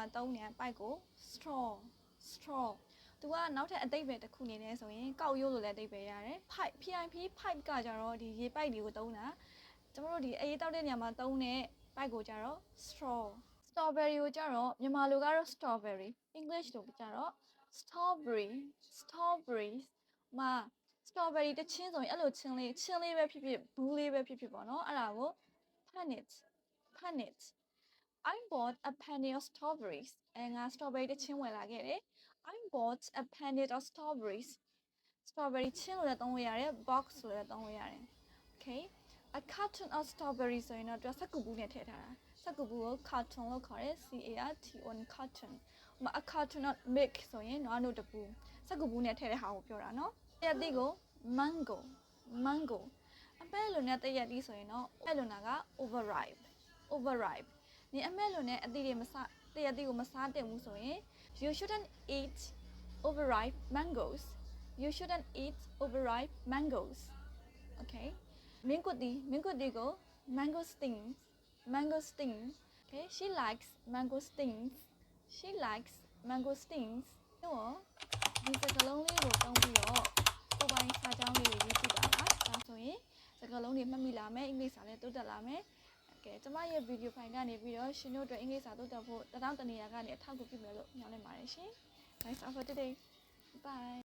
မှာတုံးနေပိုက်ကို straw သူကနောက်ထပ်အတိတ်ပဲတစ်ခုနေနေဆိုရင်ကောက်ရိုးလိုလည်းအတိတ်ပဲရတယ် pipe pipe ကကြတော့ဒီရေပိုက်တွေကိုတုံးတာကျွန်တော်တို့ဒီအေးတောက်တဲ့နေရာမှာတုံးတဲ့ပိုက်ကိုကြတော့ straw strawberry ကိုကြတော့မြန်မာလိုကတော့ strawberry English လိုကြတော့ strawberry မှာ strawberry တချင်းဆိုရင်အဲ့လိုချင်းလေးပဲဖြစ်ဖြစ်ဘူးလေးပဲဖြစ်ဖြစ်ပေါ့နော်အဲ့ဒါကို punnet I bought a penny of strawberries ငါ strawberry တချင်းဝယ်လာခဲ့တယ် I bought a penny of strawberries strawberry ချင်းလို့လည်းသုံးလို့ရတယ် box လို့လည်းသုံးလို့ရတယ် okay a carton of strawberries ဆိုရင်တော့သူကစက္ကူဘူးနဲ့ထည့်ထားတာစက္ကူဘူးကို carton လို့ခေါ်တယ် CARTON carton a carton of milk ဆိုရင်နွားနို့တပူစက္ကူဘူးနဲ့ထည့်တဲ့ဟာကိုပြောတာနော်တရက်တိကို mango အမဲလိုနဲ့တရက်တိဆိုရင်တော့အဲ့လိုနာက overripe ဒီအမဲလိုနဲ့အသီးတွေမစားတရက်တိကိုမစားတင်ဘူးဆိုရင် you shouldn't eat overripe mangoes you shouldn't eat overripe mangoes okay မင်းကွတ်ဒီကို mangosteen okay she likes mangosteens တော့ဒီစကားလုံးလေးကိုသုံးပြီးတော့ကိုယ်ပိုင်စာကြောင်းလေးကိုရေးကြည့်ပါလားဒါဆိုရင်စကားလုံးတွေမှတ်မိလာမယ်အင်္ဂလိပ်စာလည်းတိုးတက်လာမယ်ကဲကျွန်မရဲ့ဗီဒီယိုဖိုင်ကနေပြီးတော့ရှင်တို့အတွက်အင်္ဂလိပ်စာတိုးတက်ဖို့တထောင်တနေရာကနေအထောက်အကူပြုမယ်လို့ညွှန်နေပါတယ်ရှင် Nice for today bye